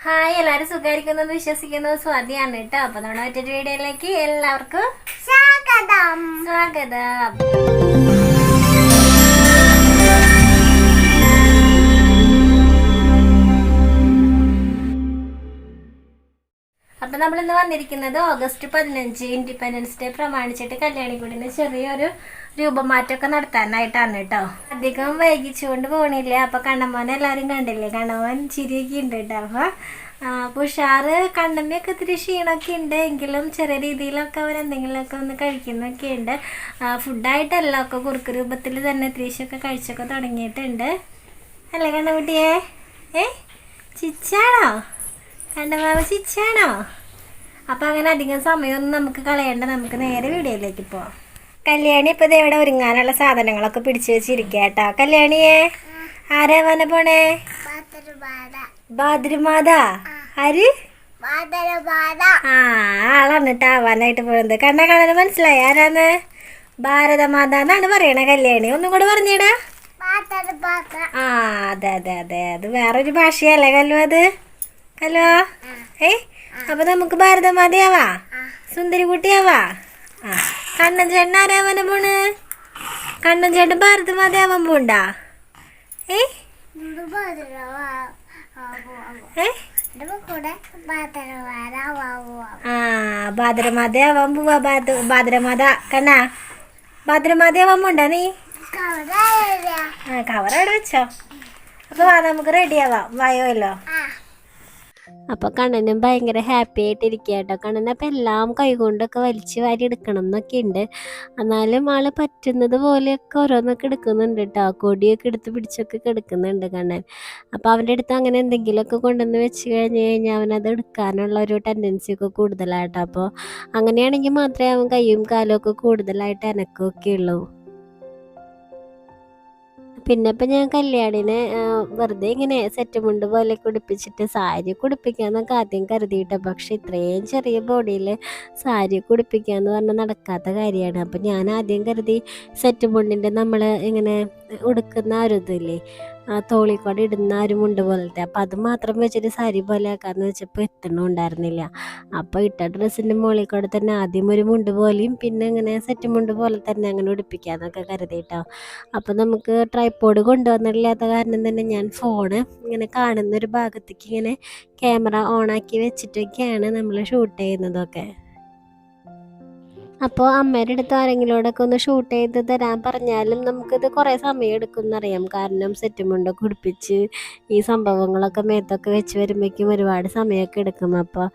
Hi, എല്ലാവരും സുഖമായിരിക്കുന്നു വിശ്വസിക്കുന്നത് സ്വാതിയാണ് കേട്ടോ. അപ്പൊ നമ്മുടെ മറ്റൊരു വീഡിയോയിലേക്ക് എല്ലാവർക്കും സ്വാഗതം. അപ്പൊ നമ്മൾ ഇന്ന് വന്നിരിക്കുന്നത് ഓഗസ്റ്റ് 15 ഇൻഡിപെൻഡൻസ് ഡേ പ്രമാണിച്ചിട്ട് കല്യാണിക്കുടിന് ചെറിയൊരു രൂപമാറ്റമൊക്കെ നടത്താനായിട്ടാണ് കേട്ടോ. അധികം വൈകിച്ചുകൊണ്ട് പോണില്ല. അപ്പൊ കണ്ണമ്മോനെ എല്ലാവരും കണ്ടില്ലേ, കണ്ണമ്മോൻ ചിരിയൊക്കെ ഉണ്ട് കേട്ടോ. അപ്പൊ ഉഷാറ് കണ്ണമ്മയൊക്കെ ഇത്തിരി ക്ഷീണമൊക്കെ ഉണ്ട്, എങ്കിലും ചെറിയ രീതിയിലൊക്കെ അവർ എന്തെങ്കിലുമൊക്കെ ഒന്ന് കഴിക്കുന്നൊക്കെ ഉണ്ട്. ഫുഡായിട്ടല്ല, ഒക്കെ കുറുക്ക് രൂപത്തിൽ തന്നെ ഇത്തിരിശൊക്കെ കഴിച്ചൊക്കെ തുടങ്ങിയിട്ടുണ്ട്. അല്ലേ കണ്ണക്കുട്ടിയെ? ചിച്ചാണോ കണ്ണമാവ? ചിച്ചാണോ? അപ്പം അങ്ങനെ അധികം സമയമൊന്നും നമുക്ക് കളയണ്ട, നമുക്ക് നേരെ വീഡിയോയിലേക്ക് പോവാം. കല്യാണി ഇപ്പം ഇത് ഇവിടെ ഒരുങ്ങാനുള്ള സാധനങ്ങളൊക്കെ പിടിച്ചു വെച്ചിരിക്കുക കേട്ടോ. കല്യാണിയെ ആരാവാന പോണേ? ബാദ്രമാത. ആര്? ആളാണ് കേട്ടോ ആവാനായിട്ട് പോകുന്നത്. കണ്ണ കാണാൻ മനസ്സിലായി ആരാന്ന്? ഭാരതമാത എന്നാണ് പറയണേ കല്യാണി. ഒന്നും കൂടെ പറഞ്ഞേടാ. അതെ അതെ അതെ, അത് വേറൊരു ഭാഷയല്ലേ കല്ലോ അത്? ഹലോ, അപ്പൊ നമുക്ക് ഭാരതമാതയാവാ, സുന്ദരി കുട്ടിയാവാ. കണ്ണൻ ചേട്ടൻ ആരാവാന പോണ്? കണ്ണൻ ചേട്ടൻ ഭാരതമാതയാവാൻ പോണ്ടാ? ഭാദ്രമാതയാവാൻ പോവാ. ഭാദ്രമാത കണ്ണാ, ഭാദ്രമാതയാവാൻ പോണ്ടാ നീ? കവർ അവിടെ വെച്ചോ. അപ്പൊ നമുക്ക് റെഡിയാവാം, വായോല്ലോ. അപ്പോൾ കണ്ണനും ഭയങ്കര ഹാപ്പി ആയിട്ടിരിക്കുക കേട്ടോ. കണ്ണൻ അപ്പം എല്ലാം കൈകൊണ്ടൊക്കെ വലിച്ച് വാരി എടുക്കണം എന്നൊക്കെ ഉണ്ട്. എന്നാലും ആൾ പറ്റുന്നത് പോലെയൊക്കെ ഓരോന്നൊക്കെ എടുക്കുന്നുണ്ട് കേട്ടോ. കൊടിയൊക്കെ എടുത്ത് പിടിച്ചൊക്കെ കിടക്കുന്നുണ്ട് കണ്ണൻ. അപ്പോൾ അവൻ്റെ അടുത്ത് അങ്ങനെ എന്തെങ്കിലുമൊക്കെ കൊണ്ടുവന്ന് വെച്ച് കഴിഞ്ഞാൽ അവനത് എടുക്കാനുള്ള ഒരു ടെൻഡൻസി ഒക്കെ കൂടുതലായിട്ടോ. അപ്പോൾ അങ്ങനെയാണെങ്കിൽ മാത്രമേ അവൻ കൈയും കാലും ഒക്കെ കൂടുതലായിട്ട് അനക്കമൊക്കെ ഉള്ളൂ. പിന്നെ ഇപ്പം ഞാൻ കല്യാണിനെ വെറുതെ ഇങ്ങനെ സെറ്റ് മുണ്ട് പോലെ കുടിപ്പിച്ചിട്ട് സാരി കുടിപ്പിക്കാന്നൊക്കെ ആദ്യം കരുതിയിട്ടോ. പക്ഷെ ഇത്രയും ചെറിയ ബോഡിയിൽ സാരി കുടിപ്പിക്കാന്ന് പറഞ്ഞാൽ നടക്കാത്ത കാര്യമാണ്. അപ്പം ഞാൻ ആദ്യം കരുതി സെറ്റ് മുണ്ടിൻ്റെ നമ്മൾ ഇങ്ങനെ ഉടുക്കുന്ന ഒരു ഇതില്ലേ, തോളിക്കോടെ ഇടുന്ന ഒരു മുണ്ട് പോലത്തെ, അപ്പം അത് മാത്രം വെച്ചിട്ട് സാരി പോലെ ആക്കാമെന്ന് വെച്ചപ്പോൾ എത്തണമുണ്ടായിരുന്നില്ല. അപ്പോൾ ഇട്ട ഡ്രസ്സിൻ്റെ മുകളിൽ തന്നെ ആദ്യം ഒരു മുണ്ട് പോലെയും പിന്നെ ഇങ്ങനെ സെറ്റ് മുണ്ട് പോലെ തന്നെ അങ്ങനെ ഉടുപ്പിക്കാമെന്നൊക്കെ കരുതിയിട്ടോ. അപ്പം നമുക്ക് ട്രൈപോഡ് കൊണ്ടുവന്നില്ലാത്ത കാരണം തന്നെ ഞാൻ ഫോണ് ഇങ്ങനെ കാണുന്ന ഒരു ഭാഗത്തേക്ക് ഇങ്ങനെ ക്യാമറ ഓണാക്കി വെച്ചിട്ടൊക്കെയാണ് നമ്മൾ ഷൂട്ട് ചെയ്യുന്നതൊക്കെ. അപ്പോൾ അമ്മയുടെ അടുത്ത് ആരെങ്കിലോടൊക്കെ ഒന്ന് ഷൂട്ട് ചെയ്ത് തരാൻ പറഞ്ഞാലും നമുക്കിത് കുറേ സമയം എടുക്കും എന്നറിയാം. കാരണം സെറ്റ് മുണ്ടൊക്കെ ഉടുപ്പിച്ച് ഈ സംഭവങ്ങളൊക്കെ മേത്തൊക്കെ വെച്ച് വരുമ്പോഴേക്കും ഒരുപാട് സമയമൊക്കെ എടുക്കും. അപ്പോൾ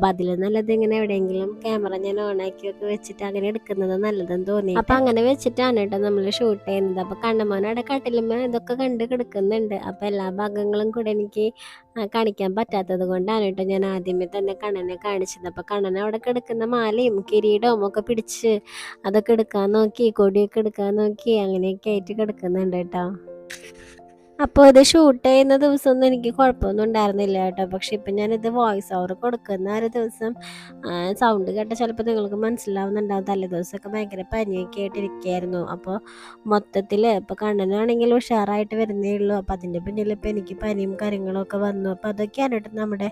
അതിൽ നല്ലത് ഇങ്ങനെ എവിടെയെങ്കിലും ക്യാമറ ഞാൻ ഓണാക്കിയൊക്കെ വെച്ചിട്ട് അങ്ങനെ എടുക്കുന്നത് നല്ലതെന്ന് തോന്നി. അപ്പോൾ അങ്ങനെ വെച്ചിട്ടാണ് കേട്ടോ നമ്മൾ ഷൂട്ട് ചെയ്യുന്നത്. അപ്പോൾ കണ്ണമ്മോനവിടെ കട്ടിലുമ്മ ഇതൊക്കെ കണ്ട് കിടക്കുന്നുണ്ട്. അപ്പോൾ എല്ലാ ഭാഗങ്ങളും കൂടെ എനിക്ക് കാണിക്കാൻ പറ്റാത്തത് കൊണ്ടാണ് കേട്ടോ ഞാൻ ആദ്യമേ തന്നെ കണ്ണനെ കാണിച്ചത്. അപ്പോൾ കണ്ണൻ അവിടെ കിടക്കുന്ന മാലയും കിരീടവും ഒക്കെ പിടിച്ച് അതൊക്കെ എടുക്കാൻ നോക്കി, കൊടിയൊക്കെ എടുക്കാൻ നോക്കി, അങ്ങനെയൊക്കെ ആയിട്ട് കിടക്കുന്നുണ്ട് കേട്ടോ. അപ്പോൾ ഇത് ഷൂട്ട് ചെയ്യുന്ന ദിവസമൊന്നും എനിക്ക് കുഴപ്പമൊന്നും ഉണ്ടായിരുന്നില്ല കേട്ടോ. പക്ഷെ ഇപ്പം ഞാനിത് വോയിസ് ഓവർ കൊടുക്കുന്ന ഒരു ദിവസം സൗണ്ട് കേട്ടാൽ ചിലപ്പോൾ നിങ്ങൾക്ക് മനസ്സിലാവുന്നുണ്ടാവും. തലേ ദിവസമൊക്കെ ഭയങ്കര പനിയൊക്കെ ആയിട്ടിരിക്കുകയായിരുന്നു. അപ്പോൾ മൊത്തത്തിൽ ഇപ്പോൾ കണ്ണനാണെങ്കിൽ ഉഷാറായിട്ട് വരുന്നേ ഉള്ളൂ. അപ്പോൾ അതിൻ്റെ പിന്നിൽ ഇപ്പോൾ എനിക്ക് പനിയും കാര്യങ്ങളൊക്കെ വന്നു. അപ്പോൾ അതൊക്കെയാണ് കേട്ടോ നമ്മുടെ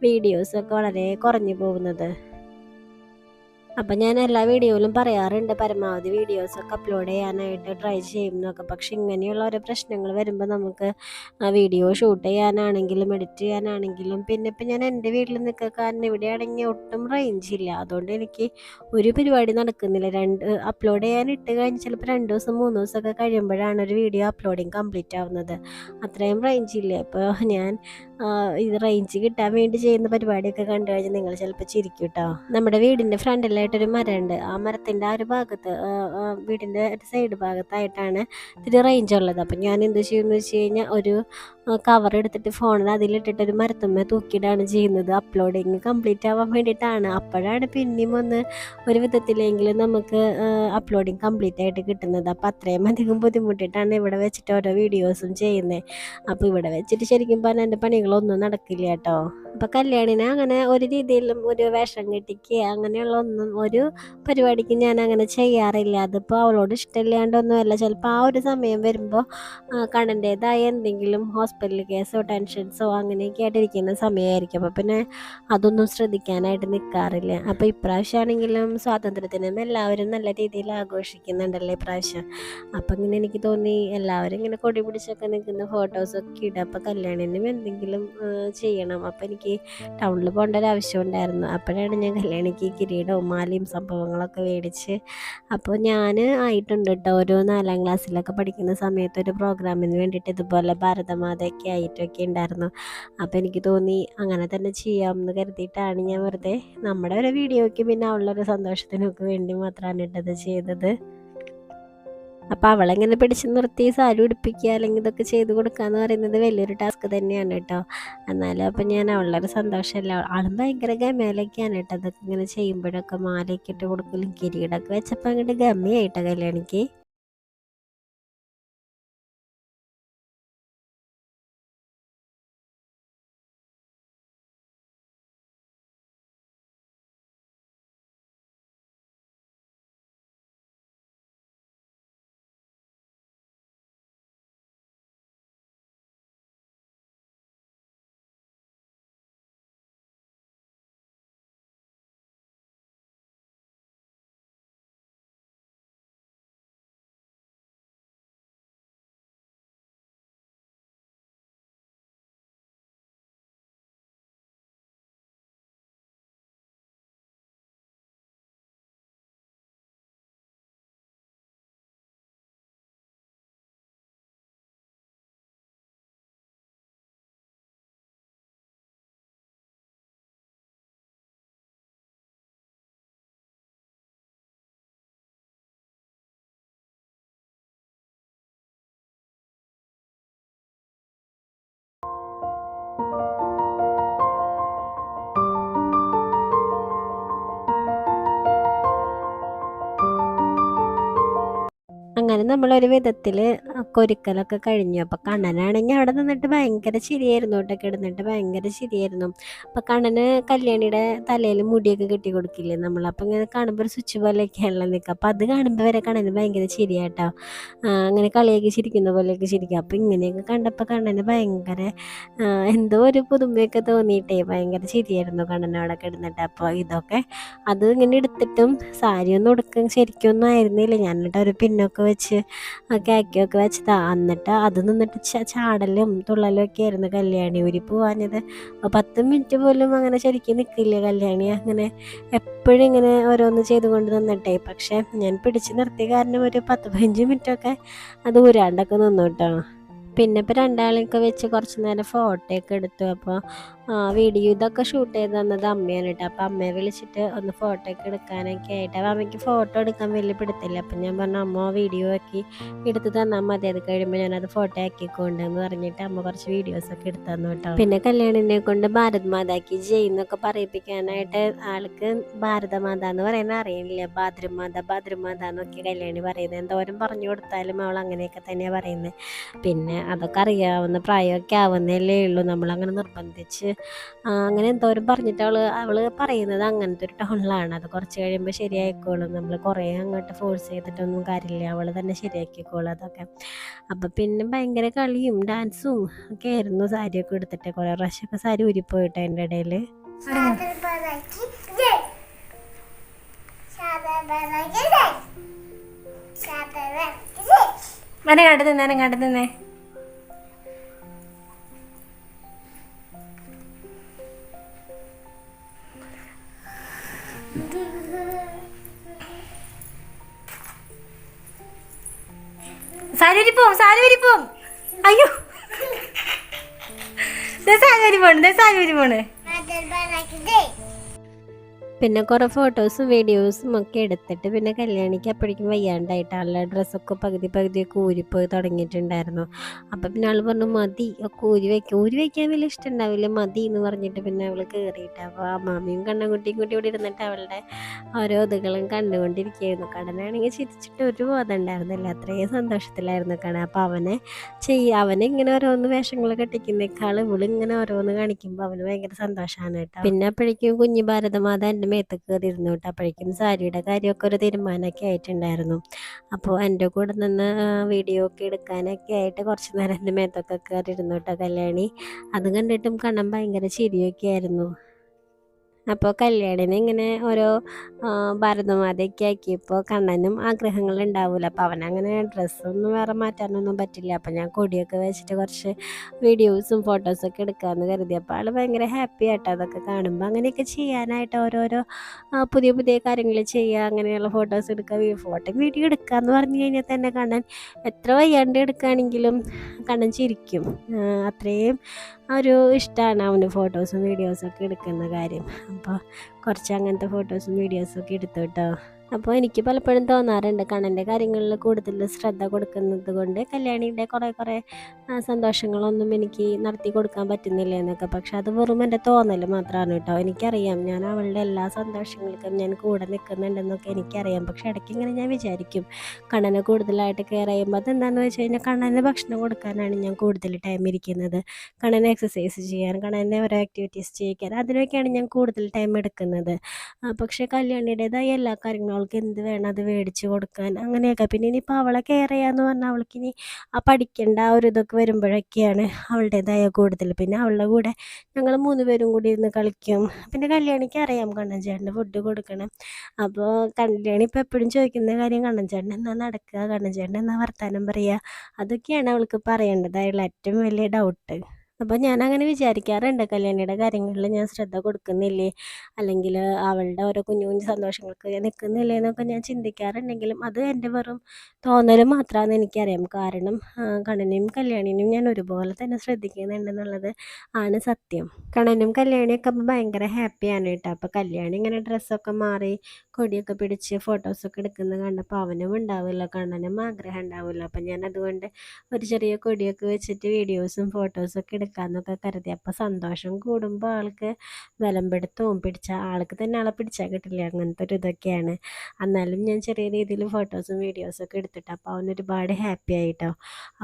വീഡിയോസൊക്കെ വളരെ കുറഞ്ഞു പോകുന്നത്. അപ്പം ഞാൻ എല്ലാ വീഡിയോയിലും പറയാറുണ്ട് പരമാവധി വീഡിയോസൊക്കെ അപ്ലോഡ് ചെയ്യാനായിട്ട് ട്രൈ ചെയ്യുന്നതൊക്കെ. പക്ഷെ ഇങ്ങനെയുള്ള ഓരോ പ്രശ്നങ്ങൾ വരുമ്പോൾ നമുക്ക് വീഡിയോ ഷൂട്ട് ചെയ്യാനാണെങ്കിലും എഡിറ്റ് ചെയ്യാനാണെങ്കിലും, പിന്നെ ഇപ്പം ഞാൻ എൻ്റെ വീട്ടിൽ നിൽക്കുക കാരണം ഇവിടെയാണെങ്കിൽ ഒട്ടും റേഞ്ച് ഇല്ല. അതുകൊണ്ട് എനിക്ക് ഒരു പരിപാടി നടക്കുന്നില്ല. അപ്ലോഡ് ചെയ്യാൻ ഇട്ട് കഴിഞ്ഞ് ചിലപ്പോൾ 2 ദിവസം 3 ദിവസമൊക്കെ കഴിയുമ്പോഴാണ് ഒരു വീഡിയോ അപ്ലോഡിങ് കംപ്ലീറ്റ് ആവുന്നത്. അത്രയും റേഞ്ച് ഇല്ല. അപ്പോൾ ഞാൻ ഇത് റേഞ്ച് കിട്ടാൻ വേണ്ടി ചെയ്യുന്ന പരിപാടിയൊക്കെ കണ്ടു കഴിഞ്ഞാൽ നിങ്ങൾ ചിലപ്പോൾ ചിരിക്കും കേട്ടോ. നമ്മുടെ വീടിൻ്റെ ഫ്രണ്ടിലായിട്ടൊരു മരമുണ്ട്. ആ മരത്തിൻ്റെ ആ ഒരു ഭാഗത്ത്, വീടിൻ്റെ ഒരു സൈഡ് ഭാഗത്തായിട്ടാണ് ഇതിന് റേഞ്ച് ഉള്ളത്. അപ്പം ഞാൻ എന്ത് ചെയ്യുമെന്ന് വെച്ച് കഴിഞ്ഞാൽ ഒരു കവർ എടുത്തിട്ട് ഫോണിൽ അതിലിട്ടിട്ട് ഒരു മരത്തുമ്മ തൂക്കിയിട്ടാണ് ചെയ്യുന്നത്. അപ്ലോഡിങ് കംപ്ലീറ്റ് ആവാൻ വേണ്ടിയിട്ടാണ്. അപ്പോഴാണ് പിന്നെയും ഒരു വിധത്തിലെങ്കിലും നമുക്ക് അപ്ലോഡിങ് കംപ്ലീറ്റ് ആയിട്ട് കിട്ടുന്നത്. അപ്പോൾ അത്രയും അധികം ബുദ്ധിമുട്ടിയിട്ടാണ് ഇവിടെ വെച്ചിട്ട് ഓരോ വീഡിയോസും ചെയ്യുന്നത്. അപ്പോൾ ഇവിടെ വെച്ചിട്ട് ശരിക്കും പറഞ്ഞാൽ എൻ്റെ പണികളൊന്നും നടക്കില്ല കേട്ടോ. അപ്പോൾ കല്യാണിനെ അങ്ങനെ ഒരു രീതിയിലും ഒരു വേഷം കെട്ടിക്കുക അങ്ങനെയുള്ള ഒരു പരിപാടിക്ക് ഞാൻ അങ്ങനെ ചെയ്യാറില്ല. അതിപ്പോൾ അവളോട് ഇഷ്ടമില്ലാണ്ടൊന്നുമല്ല. ചിലപ്പോൾ ആ ഒരു സമയം വരുമ്പോൾ കണ്ണൻ്റേതായ എന്തെങ്കിലും ഹോസ്പിറ്റൽ കേസോ ടെൻഷൻസോ അങ്ങനെയൊക്കെ ആയിട്ടിരിക്കുന്ന സമയമായിരിക്കും. അപ്പോൾ പിന്നെ അതൊന്നും ശ്രദ്ധിക്കാനായിട്ട് നിൽക്കാറില്ല. അപ്പോൾ ഇപ്രാവശ്യമാണെങ്കിലും സ്വാതന്ത്ര്യദിനം എല്ലാവരും നല്ല രീതിയിൽ ആഘോഷിക്കുന്നുണ്ടല്ലോ ഇപ്രാവശ്യം. അപ്പം ഇങ്ങനെ എനിക്ക് തോന്നി എല്ലാവരും ഇങ്ങനെ കൊടി പിടിച്ചൊക്കെ നിൽക്കുന്ന ഫോട്ടോസൊക്കെ ഇടും. അപ്പോൾ കല്യാണിനും എന്തെങ്കിലും ചെയ്യണം. അപ്പോൾ എനിക്ക് ടൗണിൽ പോകേണ്ട ഒരു ആവശ്യം ഉണ്ടായിരുന്നു. അപ്പോഴാണ് ഞാൻ കല്യാണിക്ക് കിരീടവും മാലയും സംഭവങ്ങളൊക്കെ മേടിച്ച്. അപ്പോൾ ഞാൻ ആയിട്ടുണ്ട് കേട്ടോ, ഒരു 4ാം ക്ലാസ്സിലൊക്കെ പഠിക്കുന്ന സമയത്ത് ഒരു പ്രോഗ്രാമിന് വേണ്ടിയിട്ട് ഇതുപോലെ ഭാരതമാതയൊക്കെ ആയിട്ടൊക്കെ ഉണ്ടായിരുന്നു. അപ്പോൾ എനിക്ക് തോന്നി അങ്ങനെ തന്നെ ചെയ്യാമെന്ന് കരുതിയിട്ടാണ് ഞാൻ വെറുതെ നമ്മുടെ ഒരു വീഡിയോയ്ക്ക് പിന്നെ അവളുടെ സന്തോഷത്തിനൊക്കെ വേണ്ടി മാത്രമാണ് ഇട്ടത് ചെയ്തത്. അപ്പോൾ അവളെങ്ങനെ പിടിച്ച് നിർത്തി സാരി ഉടുപ്പിക്കുക അല്ലെങ്കിൽ ഇതൊക്കെ ചെയ്ത് കൊടുക്കുക എന്ന് പറയുന്നത് വലിയൊരു ടാസ്ക് തന്നെയാണ് കേട്ടോ. എന്നാലും അപ്പം ഞാൻ അവളുടെ സന്തോഷമല്ല, ആളും ഭയങ്കര ഗമയിലൊക്കെയാണ് കേട്ടോ അതൊക്കെ ഇങ്ങനെ ചെയ്യുമ്പോഴൊക്കെ മാലയൊക്കെ ഇട്ട് കൊടുക്കലും കിരീടമൊക്കെ വെച്ചപ്പോൾ അങ്ങോട്ട് ഗമയായിട്ടോ കല്യാണിക്ക്. അങ്ങനെ നമ്മളൊരു വിധത്തിൽ ഒരുക്കലൊക്കെ കഴിഞ്ഞു. അപ്പോൾ കണ്ണനാണെങ്കിൽ അവിടെ നിന്നിട്ട് ഭയങ്കര ചിരിയായിരുന്നു കേട്ടോ, കിടന്നിട്ട് ഭയങ്കര ചിരിയായിരുന്നു. അപ്പോൾ കണ്ണന് കല്യാണിയുടെ തലയിൽ മുടിയൊക്കെ കെട്ടി കൊടുക്കില്ലേ നമ്മൾ, അപ്പോൾ ഇങ്ങനെ കാണുമ്പോൾ ഒരു സ്വിച്ച് പോലെയൊക്കെയാണല്ലോ നിൽക്കുക. അപ്പോൾ അത് കാണുമ്പോൾ വരെ കണ്ണന് ഭയങ്കര ചിരിയാട്ടോ, അങ്ങനെ കളിയൊക്കെ ചിരിക്കുന്ന പോലെയൊക്കെ ചിരിക്കുക. അപ്പോൾ ഇങ്ങനെയൊക്കെ കണ്ടപ്പോൾ കണ്ണന് ഭയങ്കര എന്തോ ഒരു പുതുമയൊക്കെ തോന്നിയിട്ടേ ഭയങ്കര ചിരിയായിരുന്നു കണ്ണനവിടെ കിടന്നിട്ട്. അപ്പോൾ ഇതൊക്കെ അത് ഇങ്ങനെ എടുത്തിട്ടും സാരിയൊന്നും ഉടുക്കാൻ ശരിക്കൊന്നും ആയിരുന്നില്ല. ഞാനിട്ട് ഒരു പിന്നൊക്കെ വെച്ച് കാക്കിയൊക്കെ വെച്ചതാ. എന്നിട്ട് അത് നിന്നിട്ട് ചാടലും തുള്ളലും ഒക്കെ ആയിരുന്നു കല്യാണി. ഊരി പോവാഞ്ഞത് 10 മിനിറ്റ് പോലും അങ്ങനെ ശരിക്കും നിൽക്കില്ല കല്യാണി, അങ്ങനെ എപ്പോഴും ഇങ്ങനെ ഓരോന്ന് ചെയ്തുകൊണ്ട് നിന്നിട്ടേ. പക്ഷെ ഞാൻ പിടിച്ച് നിർത്തിയ കാരണം ഒരു 10-15 മിനിറ്റൊക്കെ അത് ഊരാണ്ടൊക്കെ നിന്നു കേട്ടോ. പിന്നെ ഇപ്പോൾ രണ്ടാളെയൊക്കെ വെച്ച് കുറച്ച് നേരം ഫോട്ടോയൊക്കെ എടുത്തു. അപ്പോൾ വീഡിയോ ഇതൊക്കെ ഷൂട്ട് ചെയ്ത് തന്നത് അമ്മയാണ് കേട്ടോ. അപ്പോൾ അമ്മയെ വിളിച്ചിട്ട് ഒന്ന് ഫോട്ടോ ഒക്കെ എടുക്കാനൊക്കെ ആയിട്ട്, അപ്പോൾ അമ്മയ്ക്ക് ഫോട്ടോ എടുക്കാൻ വലിയ പിടുത്തില്ല. അപ്പം ഞാൻ പറഞ്ഞു അമ്മ വീഡിയോ ആക്കി എടുത്ത് തന്നാൽ മതി, അത് കഴിയുമ്പോൾ ഞാനത് ഫോട്ടോ ആക്കിക്കൊണ്ടെന്ന് പറഞ്ഞിട്ട് അമ്മ കുറച്ച് വീഡിയോസൊക്കെ എടുത്തു തന്നു കേട്ടോ. പിന്നെ കല്യാണിനെ കൊണ്ട് ഭാരത് മാതാക്ക് ജയ് എന്നൊക്കെ പറയിപ്പിക്കാനായിട്ട് ആൾക്ക് ഭാരതമാത എന്ന് പറയുന്നത് അറിയില്ല, ഭാദ്രമാത എന്നൊക്കെ കല്യാണി പറയുന്നത്. എന്തോരം പറഞ്ഞു കൊടുത്താലും അവൾ അങ്ങനെയൊക്കെ തന്നെയാണ് പറയുന്നത്. പിന്നെ അതൊക്കെ അറിയാവുന്ന പ്രായമൊക്കെ ആവുന്നല്ലേ ഉള്ളൂ, നമ്മളങ്ങനെ നിർബന്ധിച്ച് അങ്ങനെ എന്തോരം പറഞ്ഞിട്ട് അവൾ പറയുന്നത് അങ്ങനത്തെ ഒരു ടോണിലാണ്. അത് കുറച്ച് കഴിയുമ്പോൾ ശരിയായിക്കോളും, നമ്മൾ കുറേ അങ്ങോട്ട് ഫോഴ്സ് ചെയ്തിട്ടൊന്നും കാര്യമില്ല, അവൾ തന്നെ ശരിയാക്കിക്കോളും അതൊക്കെ. അപ്പം പിന്നെ ഭയങ്കര കളിയും ഡാൻസും ഒക്കെ ആയിരുന്നു. സാരിയൊക്കെ എടുത്തിട്ട് കുറേ പ്രാവശ്യമൊക്കെ സാരി ഊരിപ്പോയിട്ട് അതിൻ്റെ ഇടയിൽ. കണ്ടു നിന്നേ സാരി പോവും. അയ്യോ സാരി പോണ്. പിന്നെ കുറേ ഫോട്ടോസും വീഡിയോസും ഒക്കെ എടുത്തിട്ട് പിന്നെ കല്യാണിക്ക് അപ്പോഴേക്കും വയ്യാണ്ടായിട്ട് ആളുടെ ഡ്രസ്സൊക്കെ പകുതിയൊക്കെ ഊരിപ്പോയി തുടങ്ങിയിട്ടുണ്ടായിരുന്നു. അപ്പം പിന്നെ ആൾ പറഞ്ഞു മതി, ഒക്കെ ഊരി വയ്ക്കാൻ വലിയ ഇഷ്ടമുണ്ടാവില്ല, മതി എന്ന് പറഞ്ഞിട്ട് പിന്നെ അവൾ കയറിയിട്ട്. അപ്പോൾ അമ്മാമ്മയും കണ്ണൻകുട്ടിയും കൂടി ഇവിടെ ഇരുന്നിട്ട് അവളുടെ ഓരോ ഇതുകളും കണ്ടുകൊണ്ടിരിക്കുകയായിരുന്നു. കണ്ണനാണെങ്കിൽ ചിരിച്ചിട്ട് ഒരു ബോധം ഉണ്ടായിരുന്നില്ല, അത്രയും സന്തോഷത്തിലായിരുന്നു കാണാൻ. അപ്പോൾ അവനെ ഇങ്ങനെ ഓരോന്ന് വേഷങ്ങൾ കെട്ടിക്കുന്നേക്കാൾ ഇവളിങ്ങനെ ഓരോന്ന് കാണിക്കുമ്പോൾ അവന് ഭയങ്കര സന്തോഷമാണ് കേട്ടോ. പിന്നെ അപ്പോഴേക്കും കുഞ്ഞു ഭാരതമാത എൻ്റെ മേത്ത് കയറിയിരുന്നു കേട്ടോ. അപ്പോഴേക്കും സാരിയുടെ കാര്യമൊക്കെ ഒരു തീരുമാനമൊക്കെ ആയിട്ടുണ്ടായിരുന്നു. അപ്പോൾ എൻ്റെ കൂടെ നിന്ന് വീഡിയോ ഒക്കെ എടുക്കാനൊക്കെ ആയിട്ട് കുറച്ച് നേരം എൻ്റെ മേത്തൊക്കെ കയറിയിരുന്നു കേട്ടോ കല്യാണി. അത് കണ്ടിട്ടും കണ്ണൻ ഭയങ്കര ചിരിയൊക്കെ ആയിരുന്നു. അപ്പോൾ കല്യാണിനെ ഇങ്ങനെ ഓരോ ഭരതമാതയൊക്കെ ആക്കിയപ്പോൾ കണ്ണനും ആഗ്രഹങ്ങളുണ്ടാവില്ല. അപ്പോൾ അവനങ്ങനെ ഡ്രസ്സൊന്നും വേറെ മാറ്റാനൊന്നും പറ്റില്ല. അപ്പോൾ ഞാൻ കൊടിയൊക്കെ വെച്ചിട്ട് കുറച്ച് വീഡിയോസും ഫോട്ടോസൊക്കെ എടുക്കാമെന്ന് കരുതി. അപ്പോൾ ആൾ ഭയങ്കര ഹാപ്പി ആട്ടോ അതൊക്കെ കാണുമ്പോൾ. അങ്ങനെയൊക്കെ ചെയ്യാനായിട്ട് ഓരോരോ പുതിയ പുതിയ കാര്യങ്ങൾ ചെയ്യുക, അങ്ങനെയുള്ള ഫോട്ടോസ് എടുക്കുക, വീഡിയോ എടുക്കുക എന്ന് പറഞ്ഞു കഴിഞ്ഞാൽ തന്നെ കണ്ണൻ എത്ര വയ്യാണ്ട് എടുക്കുകയാണെങ്കിലും കണ്ണൻ ചിരിക്കും. അത്രയും ഒരു ഇഷ്ടമാണ് അവന് ഫോട്ടോസും വീഡിയോസൊക്കെ എടുക്കുന്ന കാര്യം. അപ്പോൾ കുറച്ച് അങ്ങനത്തെ ഫോട്ടോസും വീഡിയോസൊക്കെ എടുത്തു കേട്ടോ. അപ്പോൾ എനിക്ക് പലപ്പോഴും തോന്നാറുണ്ട് കണ്ണൻ്റെ കാര്യങ്ങളിൽ കൂടുതൽ ശ്രദ്ധ കൊടുക്കുന്നത് കൊണ്ട് കല്യാണിയുടെ കുറേ സന്തോഷങ്ങളൊന്നും എനിക്ക് നടത്തി കൊടുക്കാൻ പറ്റുന്നില്ല എന്നൊക്കെ. പക്ഷെ അത് വെറും എൻ്റെ തോന്നൽ മാത്രമാണ് കേട്ടോ. എനിക്കറിയാം ഞാൻ അവളുടെ എല്ലാ സന്തോഷങ്ങൾക്കും ഞാൻ കൂടെ നിൽക്കുന്നുണ്ടെന്നൊക്കെ എനിക്കറിയാം. പക്ഷെ ഇടയ്ക്ക് ഇങ്ങനെ ഞാൻ വിചാരിക്കും കണ്ണനെ കൂടുതലായിട്ട് കെയർ ചെയ്യുമ്പോൾ അതെന്താണെന്ന് വെച്ച് കഴിഞ്ഞാൽ കണ്ണന് ഭക്ഷണം കൊടുക്കാനാണ് ഞാൻ കൂടുതൽ ടൈം ഇരിക്കുന്നത്. കണ്ണനെ എക്സസൈസ് ചെയ്യാൻ, കണ്ണനെ ഓരോ ആക്ടിവിറ്റീസ് ചെയ്യിക്കാൻ, അതിനൊക്കെയാണ് ഞാൻ കൂടുതൽ ടൈം എടുക്കുന്നത്. പക്ഷേ കല്യാണിയുടേതായ എല്ലാ കാര്യങ്ങളും അവൾക്ക് എന്ത് വേണം അത് മേടിച്ച് കൊടുക്കാൻ അങ്ങനെയൊക്കെ. പിന്നെ ഇനിയിപ്പോൾ അവളെ കെയർ ചെയ്യാന്ന് പറഞ്ഞാൽ അവൾക്കിനി പഠിക്കേണ്ട ഒരു ഇതൊക്കെ വരുമ്പോഴൊക്കെയാണ് അവളുടേതായ കൂടുതൽ. പിന്നെ അവളുടെ കൂടെ ഞങ്ങൾ 3 പേരും കൂടി ഇരുന്ന് കളിക്കും. പിന്നെ കല്യാണിക്ക് അറിയാം കണ്ണൻ ചേട്ടന് ഫുഡ് കൊടുക്കണം. അപ്പോൾ കല്യാണി ഇപ്പോൾ എപ്പോഴും ചോദിക്കുന്ന കാര്യം കണ്ണൻ ചേട്ടൻ എന്നാ നടക്കുക, കണ്ണൻ ചേട്ടൻ എന്നാ വർത്താനം പറയുക, അതൊക്കെയാണ് അവൾക്ക് പറയേണ്ടതായുള്ള ഏറ്റവും വലിയ ഡൗട്ട്. അപ്പോൾ ഞാനങ്ങനെ വിചാരിക്കാറുണ്ട് കല്യാണിയുടെ കാര്യങ്ങളിൽ ഞാൻ ശ്രദ്ധ കൊടുക്കുന്നില്ലേ, അല്ലെങ്കിൽ അവളുടെ ഓരോ കുഞ്ഞു കുഞ്ഞു സന്തോഷങ്ങൾക്ക് ഞാൻ നിൽക്കുന്നില്ലേ എന്നൊക്കെ ഞാൻ ചിന്തിക്കാറുണ്ടെങ്കിലും അത് എൻ്റെ വെറും തോന്നൽ മാത്രമാണെന്ന് എനിക്കറിയാം. കാരണം കണ്ണനെയും കല്യാണിനെയും ഞാൻ ഒരുപോലെ തന്നെ ശ്രദ്ധിക്കുന്നുണ്ടെന്നുള്ളത് ആണ് സത്യം. കണ്ണനും കല്യാണിയൊക്കെ അപ്പോൾ ഭയങ്കര ഹാപ്പിയാണ് കേട്ടോ. അപ്പോൾ കല്യാണി ഇങ്ങനെ ഡ്രസ്സൊക്കെ മാറി കൊടിയൊക്കെ പിടിച്ച് ഫോട്ടോസൊക്കെ എടുക്കുന്നത് കണ്ടപ്പോൾ അവനും ഉണ്ടാവില്ല, കണ്ണനും ആഗ്രഹം ഉണ്ടാവില്ല. അപ്പം ഞാൻ അതുകൊണ്ട് ഒരു ചെറിയ കൊടിയൊക്കെ വെച്ചിട്ട് വീഡിയോസും ഫോട്ടോസൊക്കെ എടുക്കാമെന്നൊക്കെ കരുതി. അപ്പോൾ സന്തോഷം കൂടുമ്പോൾ ആൾക്ക് വിലമ്പെടുത്തവും പിടിച്ചാൽ ആൾക്ക് തന്നെ ആളെ പിടിച്ചാൽ കിട്ടില്ല, അങ്ങനത്തെ ഒരു ഇതൊക്കെയാണ്. എന്നാലും ഞാൻ ചെറിയ രീതിയിൽ ഫോട്ടോസും വീഡിയോസൊക്കെ എടുത്തിട്ട് അപ്പോൾ അവൻ ഒരുപാട് ഹാപ്പി ആയിട്ടോ.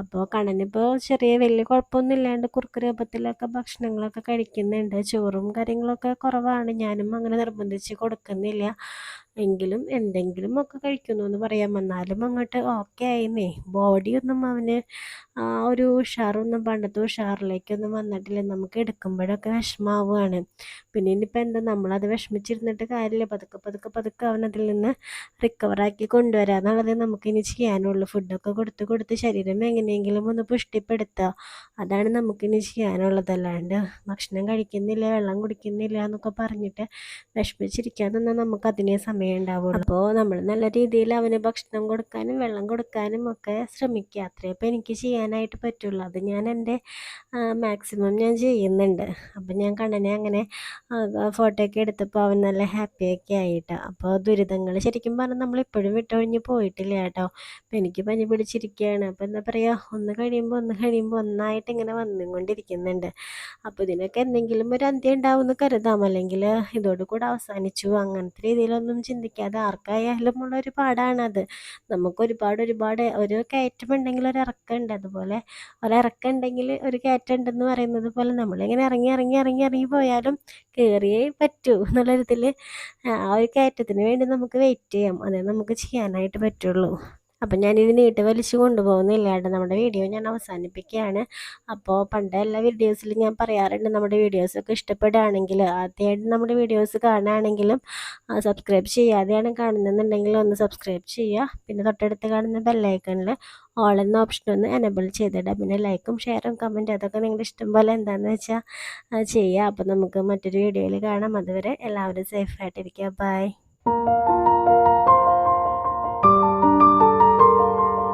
അപ്പോൾ കണ്ണനിപ്പോൾ ചെറിയ വലിയ കുഴപ്പമൊന്നും ഇല്ലാണ്ട് കുറുക്ക് രൂപത്തിലൊക്കെ ഭക്ഷണങ്ങളൊക്കെ കഴിക്കുന്നുണ്ട്. ചോറും കാര്യങ്ങളൊക്കെ കുറവാണ്, ഞാനും അങ്ങനെ നിർബന്ധിച്ച് കൊടുക്കുന്നില്ല. എങ്കിലും എന്തെങ്കിലും ഒക്കെ കഴിക്കുന്നു എന്ന് പറയാം. എന്നാലും അങ്ങോട്ട് ഓക്കെ ആയിന്നേ. ബോഡിയൊന്നും അവന് ഒരു ഉഷാറൊന്നും പണ്ടത്തെ ഉഷാറിലേക്കൊന്നും വന്നിട്ടില്ല. നമുക്ക് എടുക്കുമ്പോഴൊക്കെ വിഷമാവുകയാണ്. പിന്നെ ഇനിയിപ്പോൾ എന്താ നമ്മളത് വിഷമിച്ചിരുന്നിട്ട് കാര്യമില്ല. പതുക്കെ പതുക്കെ പതുക്കെ അവനതിൽ നിന്ന് റിക്കവറാക്കി കൊണ്ടുവരിക എന്നുള്ളത് നമുക്കിനി ചെയ്യാനുള്ളൂ. ഫുഡൊക്കെ കൊടുത്ത് ശരീരം എങ്ങനെയെങ്കിലും ഒന്ന് പുഷ്ടിപ്പെടുത്തുക, അതാണ് നമുക്കിനി ചെയ്യാനുള്ളത്. അല്ലാണ്ട് ഭക്ഷണം കഴിക്കുന്നില്ല, വെള്ളം കുടിക്കുന്നില്ല എന്നൊക്കെ പറഞ്ഞിട്ട് വിഷമിച്ചിരിക്കാൻ നിന്നാൽ നമുക്ക് അതിനേ സമയം ഉണ്ടാവുള്ളൂ. അപ്പോൾ നമ്മൾ നല്ല രീതിയിൽ അവന് ഭക്ഷണം കൊടുക്കാനും വെള്ളം കൊടുക്കാനും ഒക്കെ ശ്രമിക്കുക. അത്രയേ ഇപ്പോൾ എനിക്ക് ചെയ്യാനായിട്ട് പറ്റുള്ളൂ. അത് ഞാൻ എൻ്റെ മാക്സിമം ഞാൻ ചെയ്യുന്നുണ്ട്. അപ്പം ഞാൻ കണ്ണനെ അങ്ങനെ ഫോട്ടോയൊക്കെ എടുത്തപ്പോൾ അവൻ നല്ല ഹാപ്പിയൊക്കെ ആയിട്ടോ. അപ്പോൾ ദുരിതങ്ങൾ ശരിക്കും പറഞ്ഞാൽ നമ്മളിപ്പോഴും വിട്ടൊഴിഞ്ഞ് പോയിട്ടില്ല കേട്ടോ. അപ്പം എനിക്ക് പനി പിടിച്ചിരിക്കുകയാണ്. അപ്പോൾ എന്താ പറയുക, ഒന്ന് കഴിയുമ്പോൾ ഒന്നായിട്ട് ഇങ്ങനെ വന്നുകൊണ്ടിരിക്കുന്നുണ്ട്. അപ്പോൾ ഇതിനൊക്കെ എന്തെങ്കിലും ഒരു അന്ത്യം ഉണ്ടാവുമെന്ന് കരുതാം, അല്ലെങ്കിൽ ഇതോടുകൂടെ അവസാനിച്ചു അങ്ങനത്തെ രീതിയിലൊന്നും ചിന്തിക്കാതെ ആർക്കായാലും ഉള്ളൊരു പാടാണത്. നമുക്ക് ഒരുപാട് ഒരു കയറ്റമുണ്ടെങ്കിൽ ഒരു ഇറക്കമുണ്ട്, അതുപോലെ ഒരിറക്കം ഉണ്ടെങ്കിൽ ഒരു കയറ്റം ഉണ്ടെന്ന് പറയുന്നത് പോലെ നമ്മളിങ്ങനെ ഇറങ്ങി പോയാലും കയറിയേ പറ്റൂ എന്നുള്ളൊരിതിൽ ആ ഒരു കയറ്റത്തിന് വേണ്ടി നമുക്ക് വെയിറ്റ് ചെയ്യാം. അതേ നമുക്ക് ചെയ്യാനായിട്ട് പറ്റുള്ളൂ. അപ്പം ഞാനിത് നീട്ടി വലിച്ചു കൊണ്ടുപോകുന്നില്ല കേട്ടോ. നമ്മുടെ വീഡിയോ ഞാൻ അവസാനിപ്പിക്കുകയാണ്. അപ്പോൾ പണ്ട് എല്ലാ വീഡിയോസിലും ഞാൻ പറയാറുണ്ട്, നമ്മുടെ വീഡിയോസൊക്കെ ഇഷ്ടപ്പെടുകയാണെങ്കിൽ ആദ്യമായിട്ട് നമ്മുടെ വീഡിയോസ് കാണുകയാണെങ്കിലും സബ്സ്ക്രൈബ് ചെയ്യാതെയാണ് കാണുന്നതെന്നുണ്ടെങ്കിൽ ഒന്ന് സബ്സ്ക്രൈബ് ചെയ്യുക. പിന്നെ തൊട്ടടുത്ത് കാണുന്ന ബെല്ലൈക്കണിൽ ഓൾ എന്ന ഓപ്ഷൻ ഒന്ന് എനേബിൾ ചെയ്തിടുക. പിന്നെ ലൈക്കും ഷെയറും കമൻറ്റും അതൊക്കെ നിങ്ങളുടെ ഇഷ്ടം പോലെ എന്താണെന്ന് വെച്ചാൽ ചെയ്യുക. അപ്പോൾ നമുക്ക് മറ്റൊരു വീഡിയോയിൽ കാണാം. അതുവരെ എല്ലാവരും സേഫായിട്ടിരിക്കുക. ബൈ.